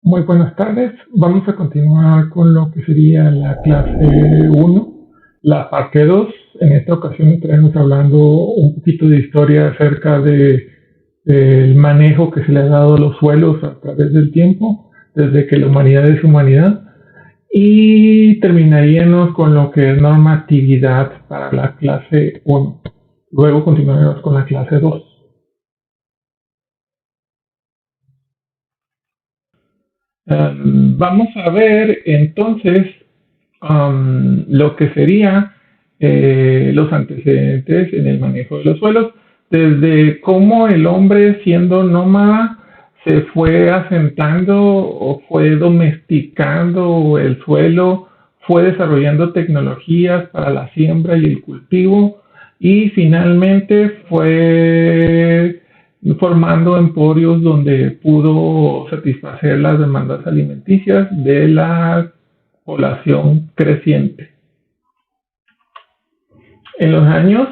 Muy buenas tardes. Vamos a continuar con lo que sería la clase uno, la parte 2. En esta ocasión estaremos hablando un poquito de historia acerca del manejo que se le ha dado a los suelos a través del tiempo, desde que la humanidad es humanidad. Y terminaríamos con lo que es normatividad para la clase uno. Luego continuaremos con la clase 2. Vamos a ver entonces lo que sería los antecedentes en el manejo de los suelos, desde cómo el hombre siendo nómada se fue asentando o fue domesticando el suelo, fue desarrollando tecnologías para la siembra y el cultivo y finalmente fue formando emporios donde pudo satisfacer las demandas alimenticias de la población creciente. En los años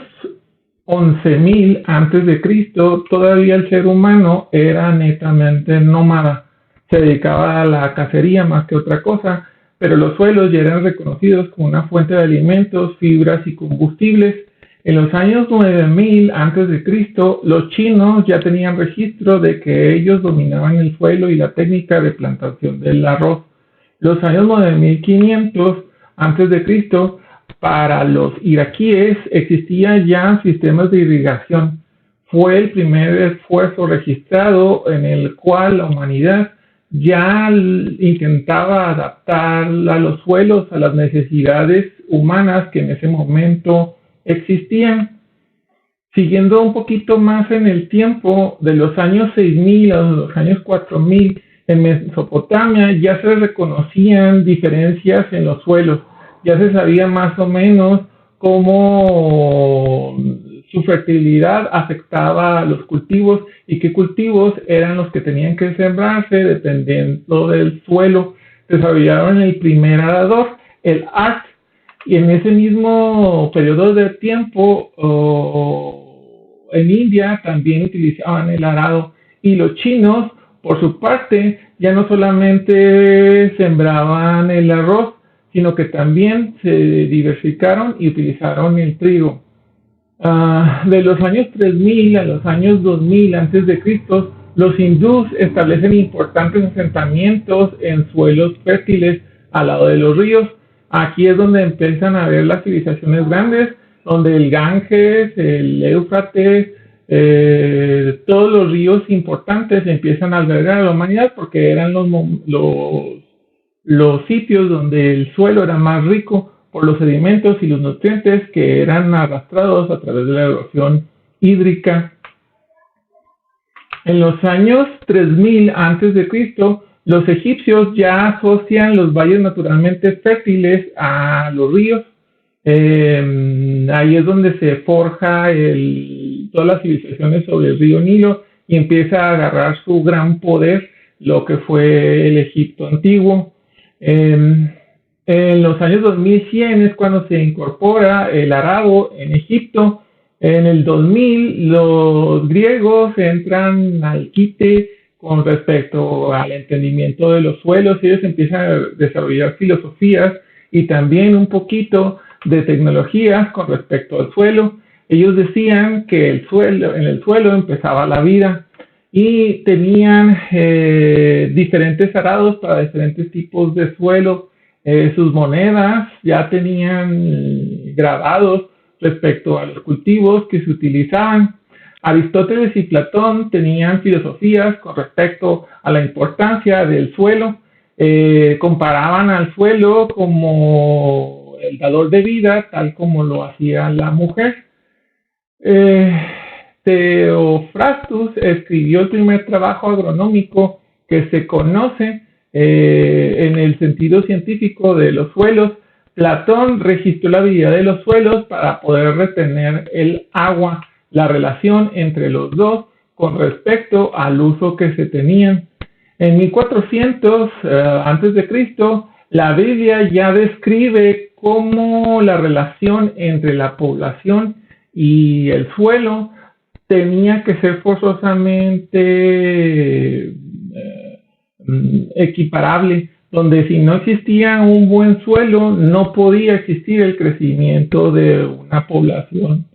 11.000 antes de Cristo, todavía el ser humano era netamente nómada. Se dedicaba a la cacería más que otra cosa, pero los suelos ya eran reconocidos como una fuente de alimentos, fibras y combustibles. En los años 9000 antes de Cristo, los chinos ya tenían registro de que ellos dominaban el suelo y la técnica de plantación del arroz. Los años 9500 antes de Cristo, para los iraquíes existían ya sistemas de irrigación. Fue el primer esfuerzo registrado en el cual la humanidad ya intentaba adaptar a los suelos a las necesidades humanas que en ese momento existían. Siguiendo un poquito más en el tiempo, de los años 6000 a los años 4000, en Mesopotamia ya se reconocían diferencias en los suelos, ya se sabía más o menos cómo su fertilidad afectaba a los cultivos y qué cultivos eran los que tenían que sembrarse dependiendo del suelo. Desarrollaron el primer arador, el ART, y en ese mismo periodo de tiempo en India también utilizaban el arado, y los chinos por su parte ya no solamente sembraban el arroz, sino que también se diversificaron y utilizaron el trigo. De los años 3000 a los años 2000 antes de Cristo, los hindús establecen importantes asentamientos en suelos fértiles al lado de los ríos. Aquí es donde empiezan a ver las civilizaciones grandes, donde el Ganges, el Éufrates, todos los ríos importantes empiezan a albergar a la humanidad porque eran los sitios donde el suelo era más rico por los sedimentos y los nutrientes que eran arrastrados a través de la erosión hídrica. En los años 3000 antes de Cristo, los egipcios ya asocian los valles naturalmente fértiles a los ríos. Ahí es donde se forja todas las civilizaciones sobre el río Nilo y empieza a agarrar su gran poder, lo que fue el Egipto antiguo. En los años 2100 es cuando se incorpora el arado en Egipto. En el 2000 los griegos entran al quite con respecto al entendimiento de los suelos y ellos empiezan a desarrollar filosofías y también un poquito de tecnologías con respecto al suelo. Ellos decían que en el suelo empezaba la vida y tenían diferentes arados para diferentes tipos de suelo. Sus monedas ya tenían grabados respecto a los cultivos que se utilizaban. Aristóteles y Platón tenían filosofías con respecto a la importancia del suelo. Comparaban al suelo como el dador de vida, tal como lo hacía la mujer. Theophrastus escribió el primer trabajo agronómico que se conoce en el sentido científico de los suelos. Platón registró la habilidad de los suelos para poder retener el agua, la relación entre los dos con respecto al uso que se tenían. En 1400 antes de Cristo, la Biblia ya describe cómo la relación entre la población y el suelo tenía que ser forzosamente equiparable, donde si no existía un buen suelo, no podía existir el crecimiento de una población.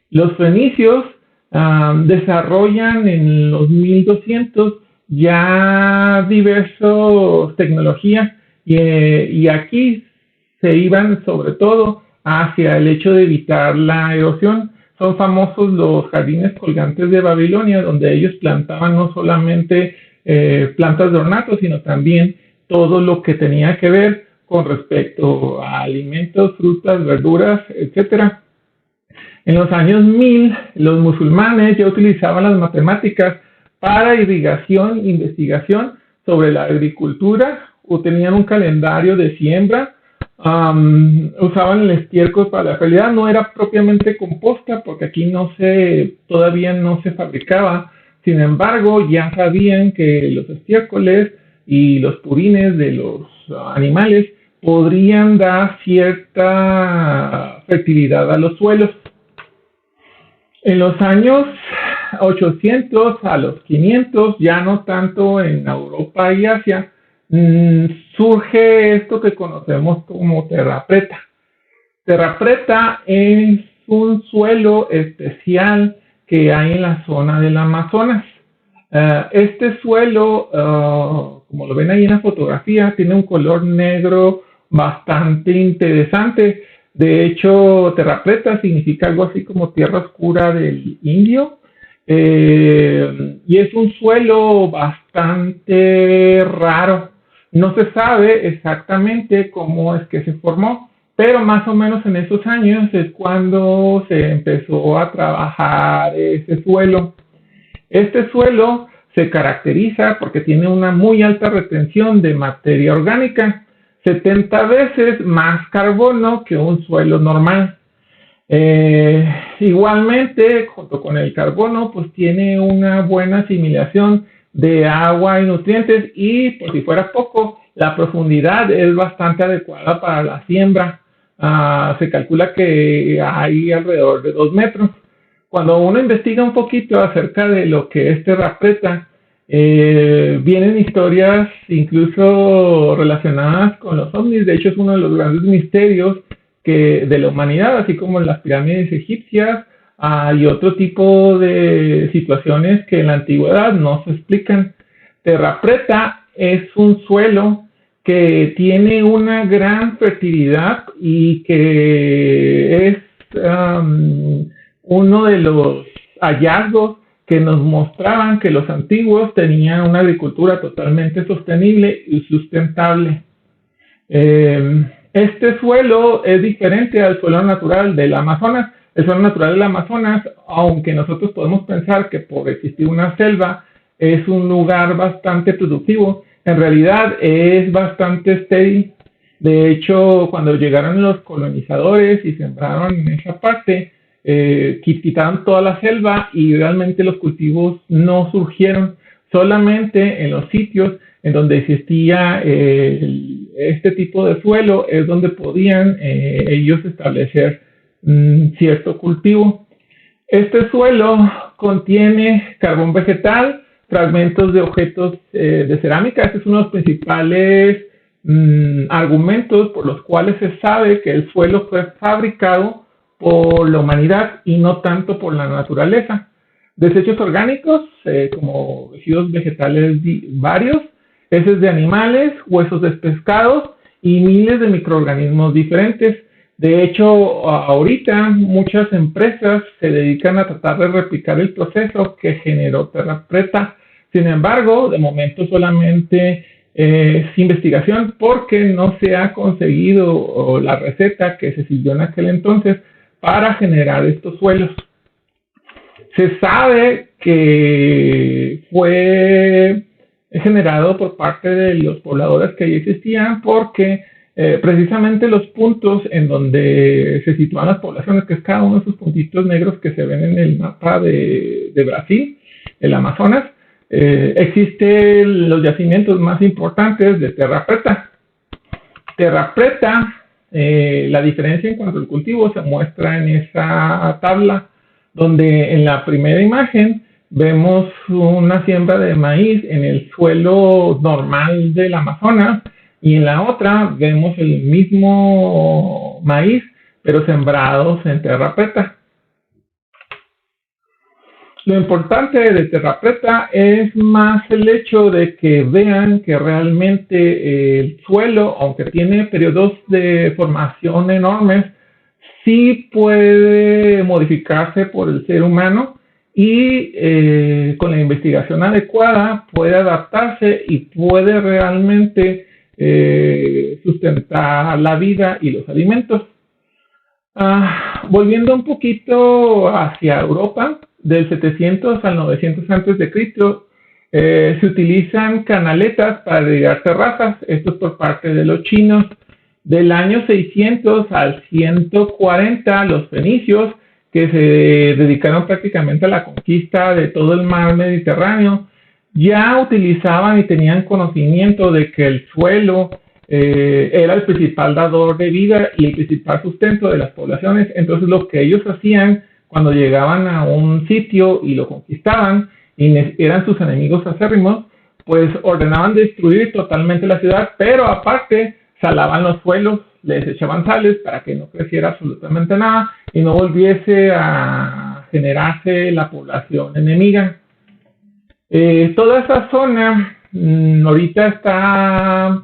Los fenicios desarrollan en los 1200 ya diversas tecnologías y aquí se iban sobre todo hacia el hecho de evitar la erosión. Son famosos los jardines colgantes de Babilonia, donde ellos plantaban no solamente plantas de ornato, sino también todo lo que tenía que ver con respecto a alimentos, frutas, verduras, etcétera. En los años 1000, los musulmanes ya utilizaban las matemáticas para irrigación e investigación sobre la agricultura, o tenían un calendario de siembra, usaban el estiércol para la fertilidad. No era propiamente composta porque aquí todavía no se fabricaba. Sin embargo, ya sabían que los estiércoles y los purines de los animales podrían dar cierta fertilidad a los suelos. En los años 800 a los 500, ya no tanto en Europa y Asia, surge esto que conocemos como terra preta. Terra preta es un suelo especial que hay en la zona del Amazonas. Este suelo, como lo ven ahí en la fotografía, tiene un color negro bastante interesante. De hecho, terra preta significa algo así como tierra oscura del indio. Y es un suelo bastante raro. No se sabe exactamente cómo es que se formó, pero más o menos en esos años es cuando se empezó a trabajar ese suelo. Este suelo se caracteriza porque tiene una muy alta retención de materia orgánica, 70 veces más carbono que un suelo normal. Igualmente, junto con el carbono, pues tiene una buena asimilación de agua y nutrientes, y por si fuera poco, la profundidad es bastante adecuada para la siembra. Se calcula que hay alrededor de 2 metros. Cuando uno investiga un poquito acerca de lo que es terra preta, vienen historias incluso relacionadas con los ovnis. De hecho, es uno de los grandes misterios de la humanidad, así como las pirámides egipcias y otro tipo de situaciones que en la antigüedad no se explican. Terra preta es un suelo que tiene una gran fertilidad y que es uno de los hallazgos que nos mostraban que los antiguos tenían una agricultura totalmente sostenible y sustentable. Este suelo es diferente al suelo natural del Amazonas. El suelo natural del Amazonas, aunque nosotros podemos pensar que por existir una selva es un lugar bastante productivo, en realidad es bastante estéril. De hecho, cuando llegaron los colonizadores y sembraron en esa parte, quitaron toda la selva y realmente los cultivos no surgieron. Solamente en los sitios en donde existía este tipo de suelo es donde podían ellos establecer cierto cultivo. Este suelo contiene carbón vegetal, fragmentos de objetos de cerámica. Este es uno de los principales argumentos por los cuales se sabe que el suelo fue fabricado por la humanidad y no tanto por la naturaleza. Desechos orgánicos, como residuos vegetales varios, heces de animales, huesos de pescados y miles de microorganismos diferentes. De hecho, ahorita muchas empresas se dedican a tratar de replicar el proceso que generó terra preta. Sin embargo, de momento solamente es investigación porque no se ha conseguido la receta que se siguió en aquel entonces para generar estos suelos. Se sabe que fue generado por parte de los pobladores que allí existían porque precisamente los puntos en donde se sitúan las poblaciones, que es cada uno de esos puntitos negros que se ven en el mapa de Brasil, el Amazonas, existen los yacimientos más importantes de terra preta. Terra preta, la diferencia en cuanto al cultivo se muestra en esa tabla, donde en la primera imagen vemos una siembra de maíz en el suelo normal del Amazonas y en la otra vemos el mismo maíz, pero sembrados en tierra preta. Lo importante de Terra Preta es más el hecho de que vean que realmente el suelo, aunque tiene periodos de formación enormes, sí puede modificarse por el ser humano y con la investigación adecuada puede adaptarse y puede realmente sustentar la vida y los alimentos. Volviendo un poquito hacia Europa, del 700 al 900 antes de Cristo, se utilizan canaletas para irrigar terrazas, esto es por parte de los chinos. Del año 600 al 140, los fenicios, que se dedicaron prácticamente a la conquista de todo el mar Mediterráneo, ya utilizaban y tenían conocimiento de que el suelo era el principal dador de vida y el principal sustento de las poblaciones. Entonces lo que ellos hacían cuando llegaban a un sitio y lo conquistaban y eran sus enemigos acérrimos, pues ordenaban destruir totalmente la ciudad, pero aparte salaban los suelos, les echaban sales para que no creciera absolutamente nada y no volviese a generarse la población enemiga. Toda esa zona ahorita está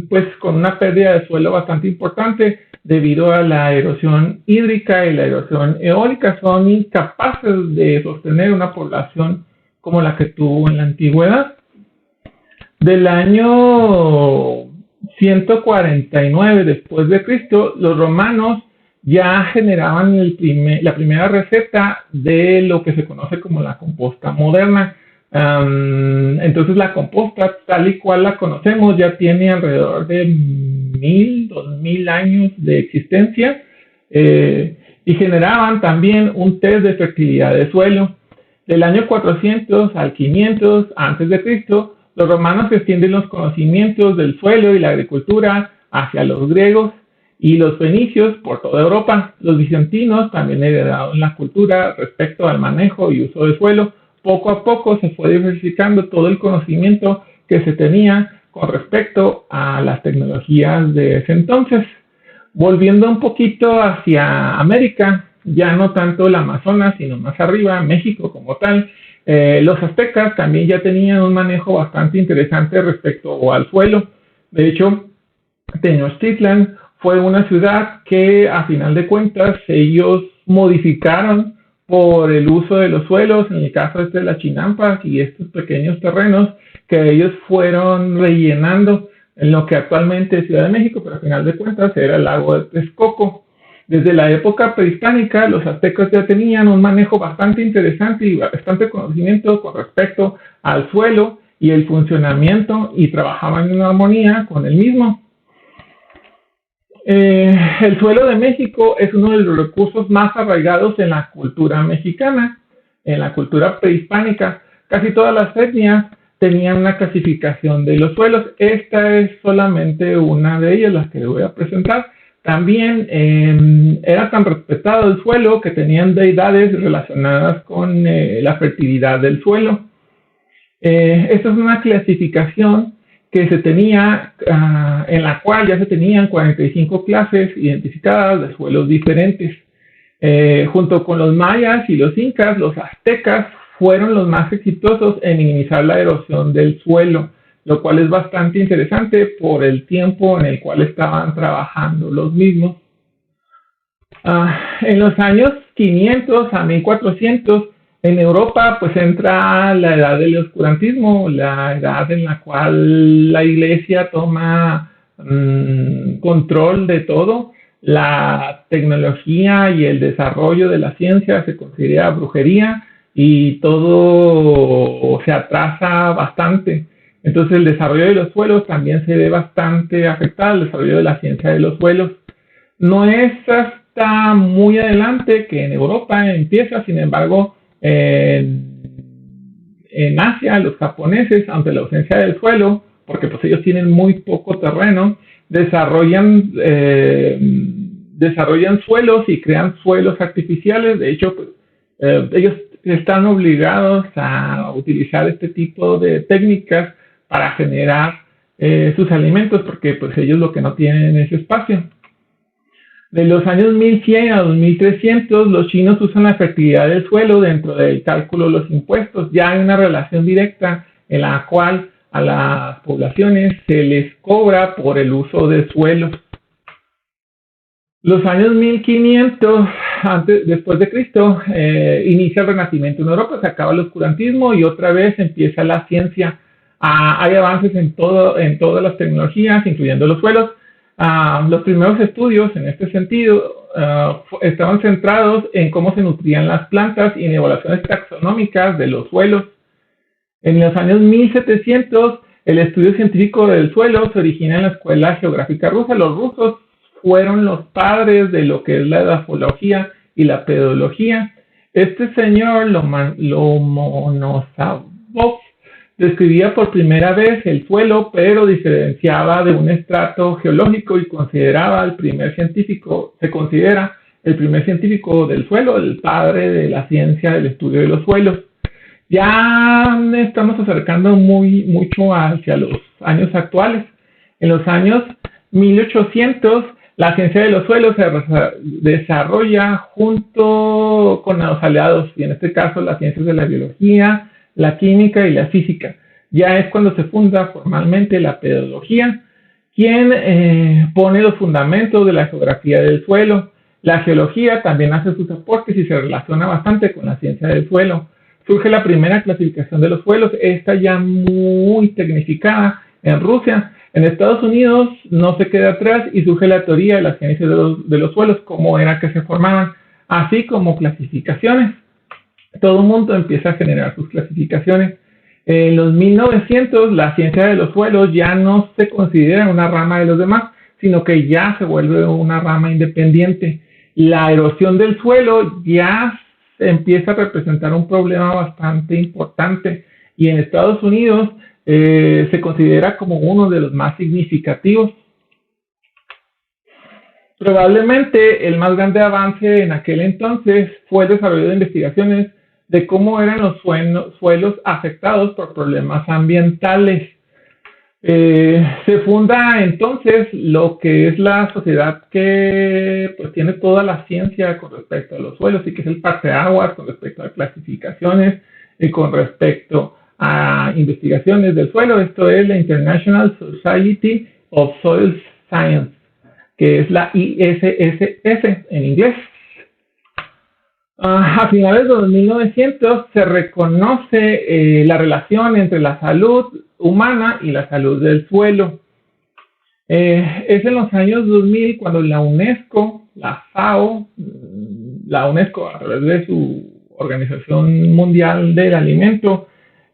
pues con una pérdida de suelo bastante importante debido a la erosión hídrica y la erosión eólica. Son incapaces de sostener una población como la que tuvo en la antigüedad. Del año 149 después de Cristo, los romanos ya generaban la primera receta de lo que se conoce como la composta moderna. Entonces la composta tal y cual la conocemos ya tiene alrededor de 2000 años de existencia y generaban también un test de fertilidad de suelo. Del año 400 al 500 antes de Cristo, los romanos extienden los conocimientos del suelo y la agricultura hacia los griegos y los fenicios por toda Europa. Los bizantinos también heredaron la cultura respecto al manejo y uso del suelo. Poco a poco se fue diversificando todo el conocimiento que se tenía con respecto a las tecnologías de ese entonces. Volviendo un poquito hacia América, ya no tanto el Amazonas, sino más arriba, México como tal, los aztecas también ya tenían un manejo bastante interesante respecto al suelo. De hecho, Tenochtitlan fue una ciudad que a final de cuentas ellos modificaron por el uso de los suelos, en el caso de las chinampas y estos pequeños terrenos que ellos fueron rellenando en lo que actualmente es Ciudad de México, pero a final de cuentas era el lago de Texcoco. Desde la época prehispánica, los aztecas ya tenían un manejo bastante interesante y bastante conocimiento con respecto al suelo y el funcionamiento y trabajaban en armonía con el mismo. El suelo de México es uno de los recursos más arraigados en la cultura mexicana, en la cultura prehispánica. Casi todas las etnias tenían una clasificación de los suelos. Esta es solamente una de ellas, las que les voy a presentar. También era tan respetado el suelo que tenían deidades relacionadas con la fertilidad del suelo. Esta es una clasificación que se tenía, en la cual ya se tenían 45 clases identificadas de suelos diferentes. Junto con los mayas y los incas, los aztecas fueron los más exitosos en minimizar la erosión del suelo, lo cual es bastante interesante por el tiempo en el cual estaban trabajando los mismos. En los años 500 a 1400, en Europa pues entra la edad del oscurantismo, la edad en la cual la iglesia toma control de todo. La tecnología y el desarrollo de la ciencia se considera brujería y todo se atrasa bastante. Entonces el desarrollo de los suelos también se ve bastante afectado, el desarrollo de la ciencia de los suelos. No es hasta muy adelante que en Europa empieza, sin embargo, en Asia, los japoneses, ante la ausencia del suelo, porque pues ellos tienen muy poco terreno, desarrollan suelos y crean suelos artificiales. De hecho, pues, ellos están obligados a utilizar este tipo de técnicas para generar sus alimentos, porque pues ellos lo que no tienen es espacio. De los años 1100 a 2300, los chinos usan la fertilidad del suelo dentro del cálculo de los impuestos. Ya hay una relación directa en la cual a las poblaciones se les cobra por el uso de suelos. Los años 1500 después de Cristo inicia el Renacimiento en Europa, se acaba el oscurantismo y otra vez empieza la ciencia. Hay avances en todas las tecnologías, incluyendo los suelos. Los primeros estudios en este sentido estaban centrados en cómo se nutrían las plantas y en evaluaciones taxonómicas de los suelos. En los años 1700, el estudio científico del suelo se origina en la Escuela Geográfica Rusa. Los rusos fueron los padres de lo que es la edafología y la pedología. Este señor, Lomonosov, describía por primera vez el suelo, pero diferenciaba de un estrato geológico y se considera el primer científico del suelo, el padre de la ciencia del estudio de los suelos. Ya estamos acercando mucho hacia los años actuales. En los años 1800, la ciencia de los suelos se desarrolla junto con los aliados, y en este caso las ciencias de la biología, la química y la física. Ya es cuando se funda formalmente la pedología, quien pone los fundamentos de la geografía del suelo. La geología también hace sus aportes y se relaciona bastante con la ciencia del suelo. Surge la primera clasificación de los suelos, esta ya muy tecnificada en Rusia. En Estados Unidos no se queda atrás y surge la teoría de la ciencia de los suelos, cómo era que se formaban, así como clasificaciones. Todo el mundo empieza a generar sus clasificaciones. En los 1900, la ciencia de los suelos ya no se considera una rama de los demás, sino que ya se vuelve una rama independiente. La erosión del suelo ya empieza a representar un problema bastante importante y en Estados Unidos se considera como uno de los más significativos. Probablemente el más grande avance en aquel entonces fue el desarrollo de investigaciones de cómo eran los suelos afectados por problemas ambientales. Se funda entonces lo que es la sociedad que pues, tiene toda la ciencia con respecto a los suelos y que es el parteaguas con respecto a clasificaciones y con respecto a investigaciones del suelo. Esto es la International Society of Soil Science, que es la ISSS en inglés. A finales de los 1900 se reconoce la relación entre la salud humana y la salud del suelo. Es en los años 2000 cuando la UNESCO, la FAO, la UNESCO a través de su Organización Mundial del Alimento,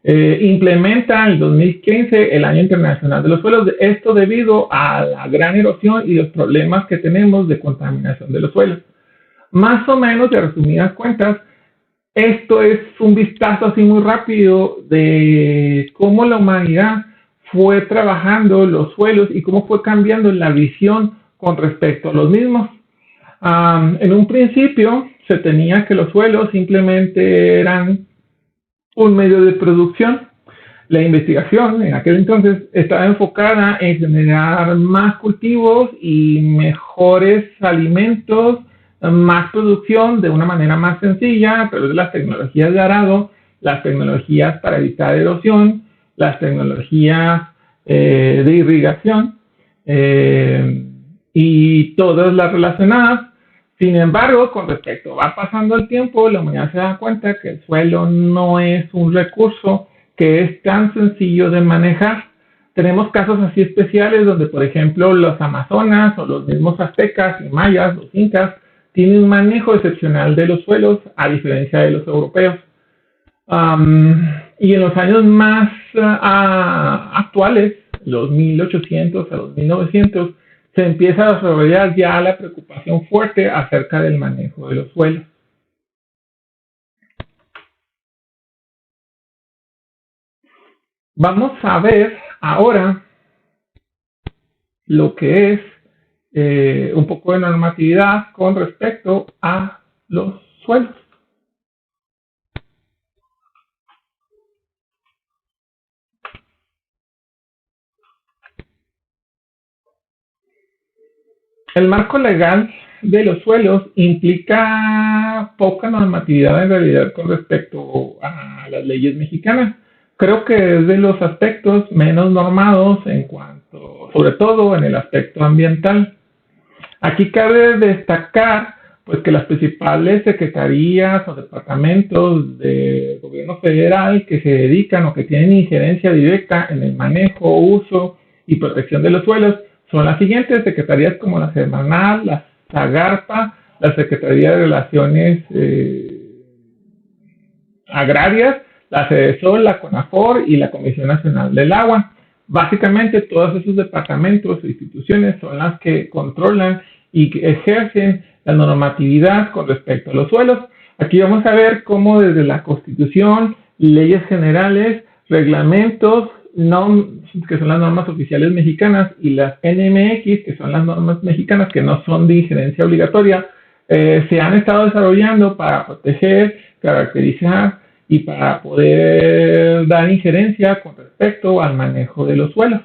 implementa en el 2015 el Año Internacional de los Suelos. Esto debido a la gran erosión y los problemas que tenemos de contaminación de los suelos. Más o menos, de resumidas cuentas, esto es un vistazo así muy rápido de cómo la humanidad fue trabajando los suelos y cómo fue cambiando la visión con respecto a los mismos. En un principio se tenía que los suelos simplemente eran un medio de producción. La investigación en aquel entonces estaba enfocada en generar más cultivos y mejores alimentos, más producción de una manera más sencilla a través de las tecnologías de arado, las tecnologías para evitar erosión, las tecnologías de irrigación y todas las relacionadas. Sin embargo, con respecto va pasando el tiempo, la humanidad se da cuenta que el suelo no es un recurso que es tan sencillo de manejar. Tenemos casos así especiales donde, por ejemplo, los amazonas o los mismos aztecas y mayas, los incas, tienen un manejo excepcional de los suelos a diferencia de los europeos. Y en los años más actuales, los 1800 a los 1900, se empieza a desarrollar ya la preocupación fuerte acerca del manejo de los suelos. Vamos a ver ahora lo que es un poco de normatividad con respecto a los suelos. El marco legal de los suelos implica poca normatividad en realidad con respecto a las leyes mexicanas. Creo que es de los aspectos menos normados en cuanto, sobre todo en el aspecto ambiental. Aquí cabe destacar pues que las principales secretarías o departamentos del gobierno federal que se dedican o que tienen injerencia directa en el manejo, uso y protección de los suelos son las siguientes secretarías como la Semarnat, la Zagarpa, la Secretaría de Relaciones Agrarias, la CEDESOL, la CONAFOR y la Comisión Nacional del Agua. Básicamente todos esos departamentos o instituciones son las que controlan y que ejercen la normatividad con respecto a los suelos. Aquí vamos a ver cómo desde la Constitución, leyes generales, reglamentos, que son las normas oficiales mexicanas, y las NMX, que son las normas mexicanas que no son de injerencia obligatoria, se han estado desarrollando para proteger, caracterizar y para poder dar injerencia con respecto al manejo de los suelos.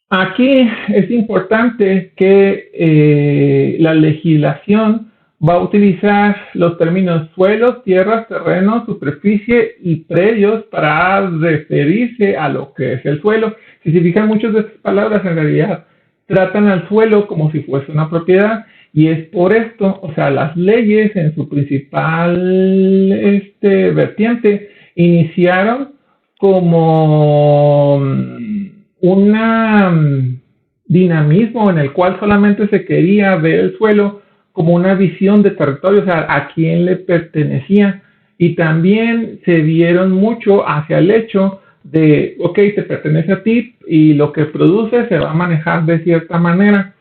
Aquí es importante que la legislación va a utilizar los términos suelos, tierras, terrenos, superficie y predios para referirse a lo que es el suelo. Si se fijan, muchas de estas palabras en realidad tratan al suelo como si fuese una propiedad, y es por esto, o sea, las leyes en su principal vertiente iniciaron como un dinamismo en el cual solamente se quería ver el suelo como una visión de territorio, o sea, a quién le pertenecía, y también se dieron mucho hacia el hecho de, ok, te pertenece a ti y lo que produce se va a manejar de cierta manera.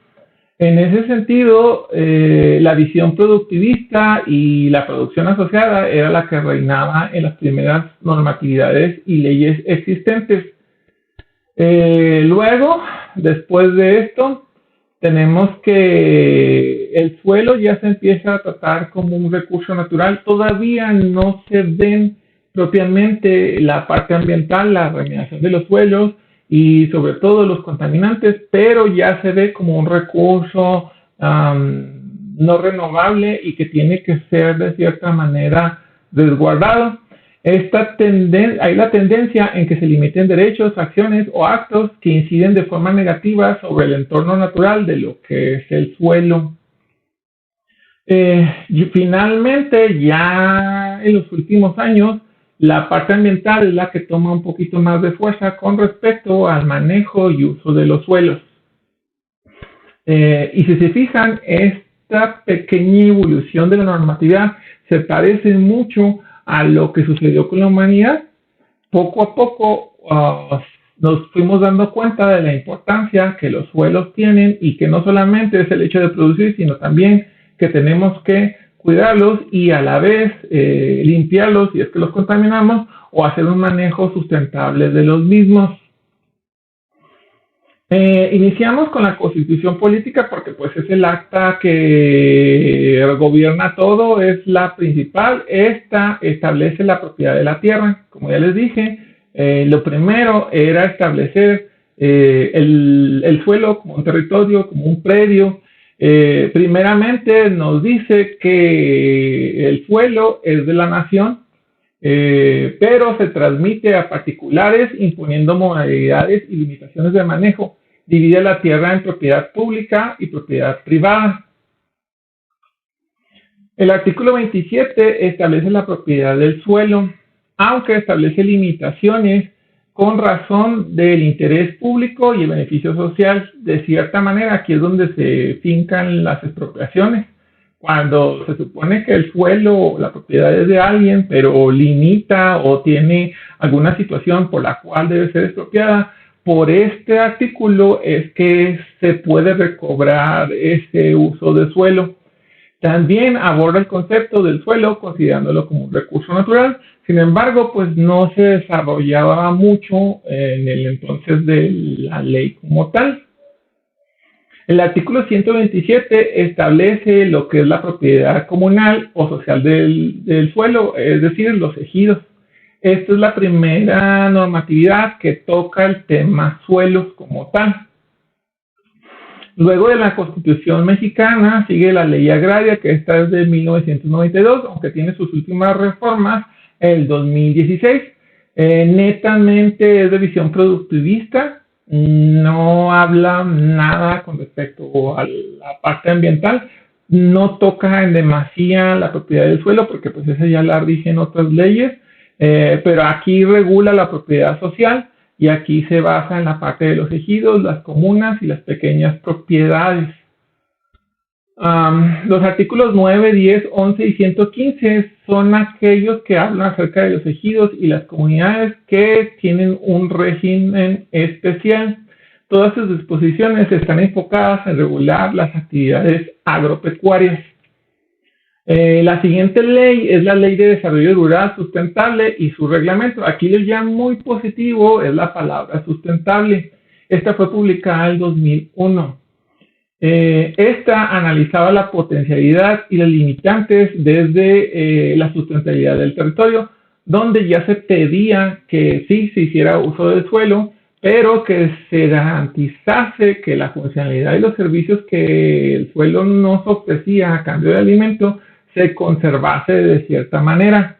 En ese sentido, la visión productivista y la producción asociada era la que reinaba en las primeras normatividades y leyes existentes. Luego, después de esto, tenemos que el suelo ya se empieza a tratar como un recurso natural. Todavía no se ven propiamente la parte ambiental, la remediación de los suelos y sobre todo los contaminantes, pero ya se ve como un recurso no renovable y que tiene que ser de cierta manera resguardado. Hay la tendencia en que se limiten derechos, acciones o actos que inciden de forma negativa sobre el entorno natural de lo que es el suelo. Y finalmente, ya en los últimos años, la parte ambiental es la que toma un poquito más de fuerza con respecto al manejo y uso de los suelos. Y si se fijan, esta pequeña evolución de la normatividad se parece mucho a lo que sucedió con la humanidad. Poco a poco nos fuimos dando cuenta de la importancia que los suelos tienen y que no solamente es el hecho de producir, sino también que tenemos que cuidarlos y a la vez limpiarlos si es que los contaminamos o hacer un manejo sustentable de los mismos. Iniciamos con la Constitución Política porque pues es el acta que gobierna todo, es la principal. Esta establece la propiedad de la tierra. Como ya les dije, lo primero era establecer el suelo como un territorio, como un predio. Primeramente nos dice que el suelo es de la nación, pero se transmite a particulares imponiendo modalidades y limitaciones de manejo. Divide la tierra en propiedad pública y propiedad privada. El artículo 27 establece la propiedad del suelo, aunque establece limitaciones con razón del interés público y el beneficio social. De cierta manera, aquí es donde se fincan las expropiaciones. Cuando se supone que el suelo, la propiedad es de alguien, pero limita o tiene alguna situación por la cual debe ser expropiada, por este artículo es que se puede recobrar ese uso de suelo. También aborda el concepto del suelo considerándolo como un recurso natural. Sin embargo, pues no se desarrollaba mucho en el entonces de la ley como tal. El artículo 127 establece lo que es la propiedad comunal o social del suelo, es decir, los ejidos. Esta es la primera normatividad que toca el tema suelos como tal. Luego de la Constitución mexicana sigue la Ley Agraria, que esta es de 1992, aunque tiene sus últimas reformas el 2016. Netamente es de visión productivista, no habla nada con respecto a la parte ambiental, no toca en demasía la propiedad del suelo, porque pues esa ya la rigen otras leyes, pero aquí regula la propiedad social y aquí se basa en la parte de los ejidos, las comunas y las pequeñas propiedades. Los artículos 9, 10, 11 y 115 son aquellos que hablan acerca de los ejidos y las comunidades que tienen un régimen especial. Todas sus disposiciones están enfocadas en regular las actividades agropecuarias. La siguiente ley es la Ley de Desarrollo Rural Sustentable y su reglamento. Aquí les llamo muy positivo, es la palabra sustentable. Esta fue publicada en 2001. Esta analizaba la potencialidad y las limitantes desde la sustentabilidad del territorio, donde ya se pedía que sí se hiciera uso del suelo, pero que se garantizase que la funcionalidad y los servicios que el suelo nos ofrecía a cambio de alimento se conservase de cierta manera.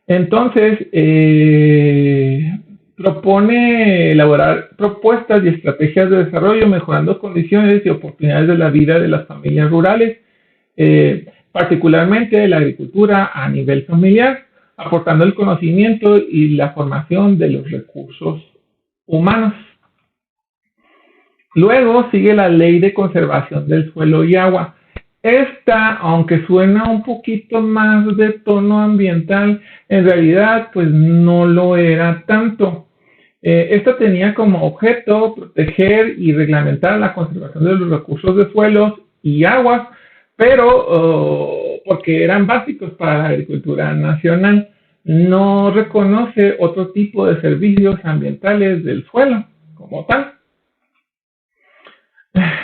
Entonces, propone elaborar propuestas y estrategias de desarrollo mejorando condiciones y oportunidades de la vida de las familias rurales, particularmente de la agricultura a nivel familiar, aportando el conocimiento y la formación de los recursos humanos. Luego sigue la Ley de Conservación del Suelo y Agua. Esta, aunque suena un poquito más de tono ambiental, en realidad pues no lo era tanto. Esta tenía como objeto proteger y reglamentar la conservación de los recursos de suelos y aguas, pero porque eran básicos para la agricultura nacional. No reconoce otro tipo de servicios ambientales del suelo como tal.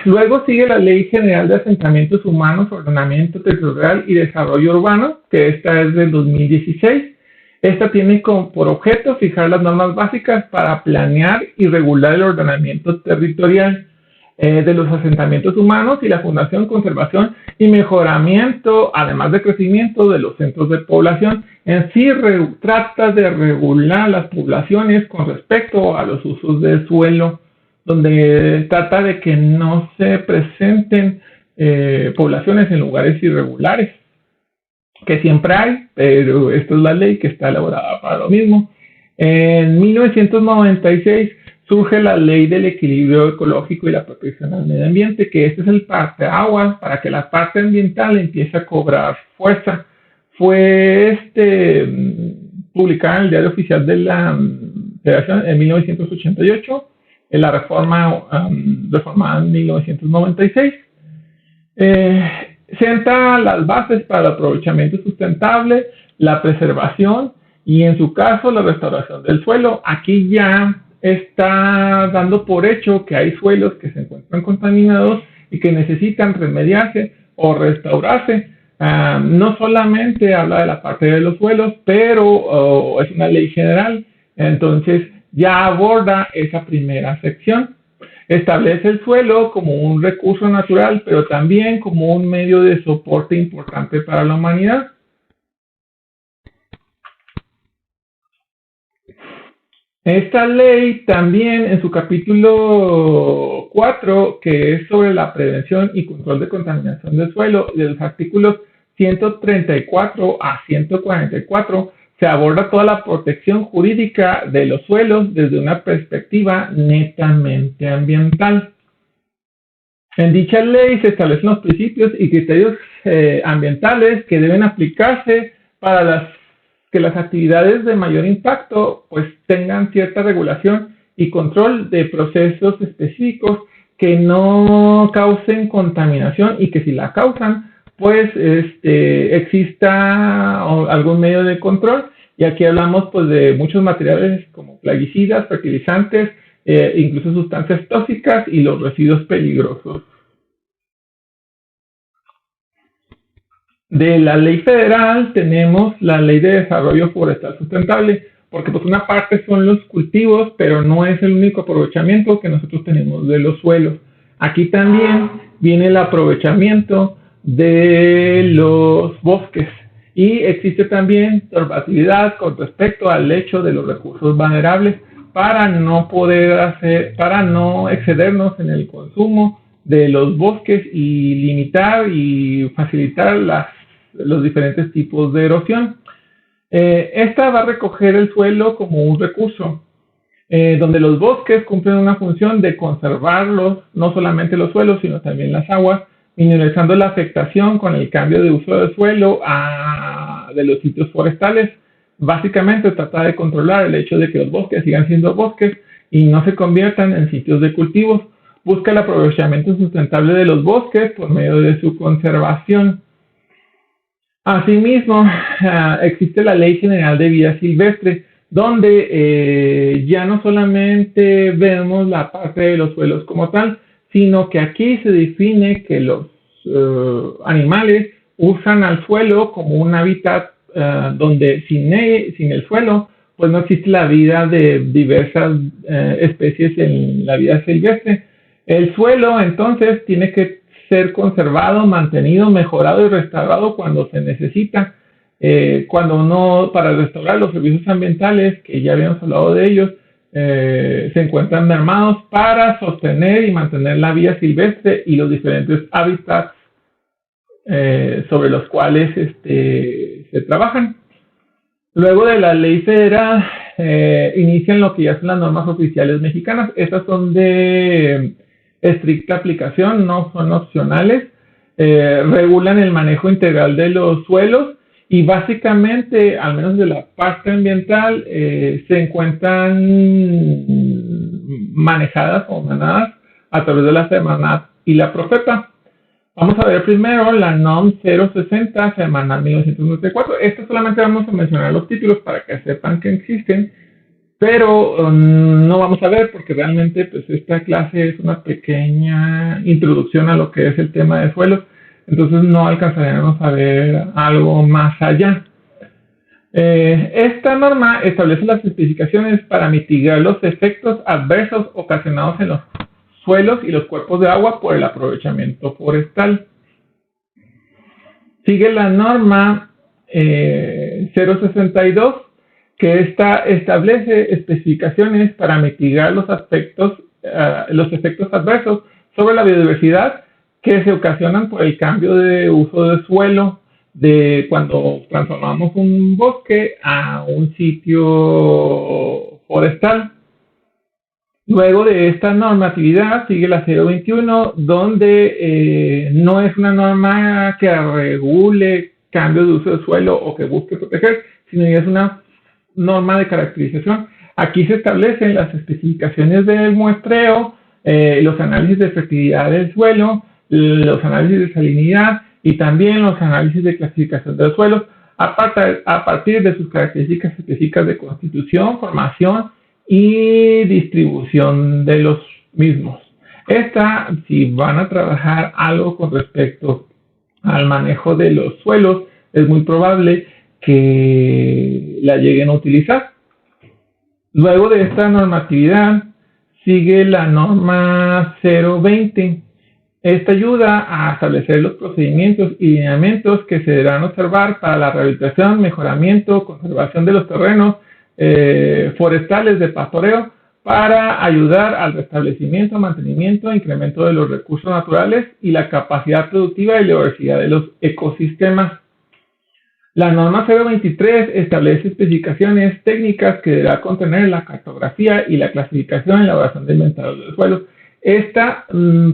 Luego sigue la Ley General de Asentamientos Humanos, Ordenamiento Territorial y Desarrollo Urbano, que esta es del 2016. Esta tiene por objeto fijar las normas básicas para planear y regular el ordenamiento territorial de los asentamientos humanos y la fundación, conservación y mejoramiento, además de crecimiento de los centros de población. En sí trata de regular las poblaciones con respecto a los usos del suelo, donde trata de que no se presenten poblaciones en lugares irregulares, que siempre hay, pero esta es la ley que está elaborada para lo mismo. En 1996 surge la Ley del Equilibrio Ecológico y la Protección al Medio Ambiente, que este es el parteaguas para que la parte ambiental empiece a cobrar fuerza. Fue publicada en el Diario Oficial de la Federación en 1988, en la reformada en 1996. Sienta las bases para el aprovechamiento sustentable, la preservación y, en su caso, la restauración del suelo. Aquí ya está dando por hecho que hay suelos que se encuentran contaminados y que necesitan remediarse o restaurarse. No solamente habla de la parte de los suelos, pero es una ley general, entonces ya aborda esa primera sección. Establece el suelo como un recurso natural, pero también como un medio de soporte importante para la humanidad. Esta ley también, en su capítulo 4, que es sobre la prevención y control de contaminación del suelo, de los artículos 134 a 144, se aborda toda la protección jurídica de los suelos desde una perspectiva netamente ambiental. En dicha ley se establecen los principios y criterios ambientales que deben aplicarse para que las actividades de mayor impacto pues tengan cierta regulación y control de procesos específicos que no causen contaminación y que si la causan pues exista algún medio de control. Y aquí hablamos pues de muchos materiales como plaguicidas, fertilizantes, incluso sustancias tóxicas y los residuos peligrosos. De la ley federal tenemos la Ley de Desarrollo Forestal Sustentable. porque pues una parte son los cultivos, pero no es el único aprovechamiento que nosotros tenemos de los suelos. Aquí también viene el aprovechamiento de los bosques y existe también normatividad con respecto al hecho de los recursos vulnerables para no excedernos en el consumo de los bosques y limitar y facilitar los diferentes tipos de erosión. Esta va a recoger el suelo como un recurso, donde los bosques cumplen una función de conservarlos, no solamente los suelos, sino también las aguas, minimizando la afectación con el cambio de uso del suelo de los sitios forestales. Básicamente trata de controlar el hecho de que los bosques sigan siendo bosques y no se conviertan en sitios de cultivos. Busca el aprovechamiento sustentable de los bosques por medio de su conservación. Asimismo, existe la Ley General de Vida Silvestre, donde ya no solamente vemos la parte de los suelos como tal, sino que aquí se define que los animales usan al suelo como un hábitat donde sin el suelo pues no existe la vida de diversas especies en la vida silvestre. El suelo entonces tiene que ser conservado, mantenido, mejorado y restaurado cuando se necesita. Cuando no, para restaurar los servicios ambientales, que ya habíamos hablado de ellos, se encuentran mermados para sostener y mantener la vida silvestre y los diferentes hábitats sobre los cuales se trabajan. Luego de la ley federal, inician lo que ya son las normas oficiales mexicanas. Estas son de estricta aplicación, no son opcionales. Regulan el manejo integral de los suelos y básicamente, al menos de la parte ambiental, se encuentran manejadas o manadas a través de la Semarnat y la Profepa. Vamos a ver primero la NOM 060 Semarnat 1994. Esto solamente vamos a mencionar los títulos para que sepan que existen, pero no vamos a ver porque realmente pues esta clase es una pequeña introducción a lo que es el tema de suelos, entonces no alcanzaremos a ver algo más allá. Esta norma establece las especificaciones para mitigar los efectos adversos ocasionados en los suelos y los cuerpos de agua por el aprovechamiento forestal. Sigue la norma 062, que establece especificaciones para mitigar los efectos adversos sobre la biodiversidad que se ocasionan por el cambio de uso de suelo de cuando transformamos un bosque a un sitio forestal. Luego de esta normatividad sigue la 021, donde no es una norma que regule cambio de uso de suelo o que busque proteger, sino que es una norma de caracterización. Aquí se establecen las especificaciones del muestreo, los análisis de fertilidad del suelo, los análisis de salinidad y también los análisis de clasificación de los suelos a partir de sus características específicas de constitución, formación y distribución de los mismos. Si van a trabajar algo con respecto al manejo de los suelos, es muy probable que la lleguen a utilizar. Luego de esta normatividad sigue la norma 020. Esta ayuda a establecer los procedimientos y lineamientos que se deberán observar para la rehabilitación, mejoramiento, conservación de los terrenos forestales de pastoreo para ayudar al restablecimiento, mantenimiento e incremento de los recursos naturales y la capacidad productiva y la diversidad de los ecosistemas. La norma 023 establece especificaciones técnicas que deberá contener la cartografía y la clasificación y elaboración de inventarios de suelos. Esta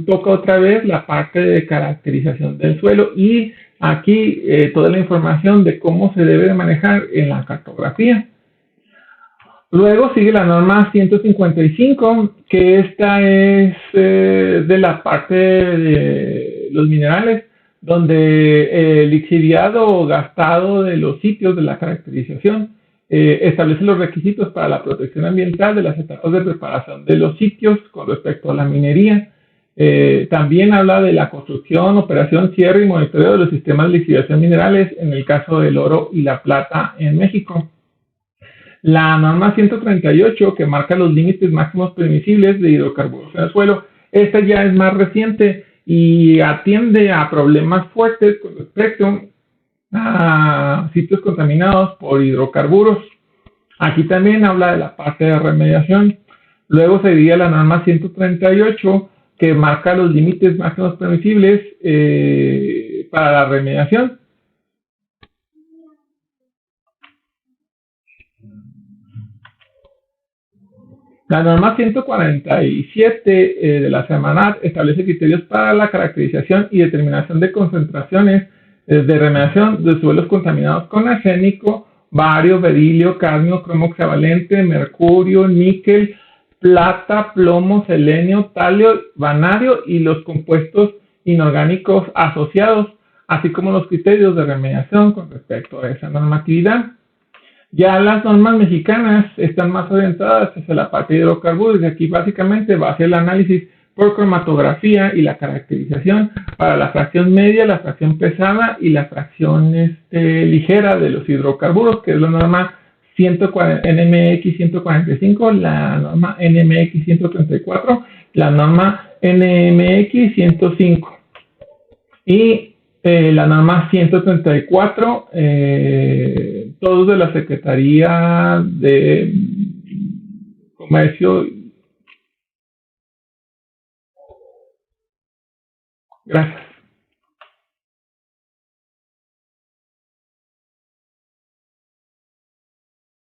toca otra vez la parte de caracterización del suelo y aquí toda la información de cómo se debe de manejar en la cartografía. Luego sigue la norma 155, que esta es de la parte de los minerales, donde el lixiviado o gastado de los sitios de la caracterización establece los requisitos para la protección ambiental de las etapas de preparación de los sitios con respecto a la minería. También habla de la construcción, operación, cierre y monitoreo de los sistemas de lixiviación minerales en el caso del oro y la plata en México. La norma 138, que marca los límites máximos permisibles de hidrocarburos en el suelo. Esta ya es más reciente y atiende a problemas fuertes con respecto a sitios contaminados por hidrocarburos. Aquí también habla de la parte de remediación. Luego seguiría la norma 138, que marca los límites máximos permisibles para la remediación. La norma 147 de la Semanat establece criterios para la caracterización y determinación de concentraciones de remediación de suelos contaminados con arsénico, bario, berilio, cadmio, cromo hexavalente, mercurio, níquel, plata, plomo, selenio, talio, vanadio y los compuestos inorgánicos asociados, así como los criterios de remediación con respecto a esa normatividad. Ya las normas mexicanas están más orientadas hacia la parte de hidrocarburos y aquí básicamente va a ser el análisis por cromatografía y la caracterización para la fracción media, la fracción pesada y la fracción ligera de los hidrocarburos, que es la norma NMX 145, la norma NMX 134, la norma NMX 105 y la norma 134, todos de la Secretaría de Comercio. Gracias.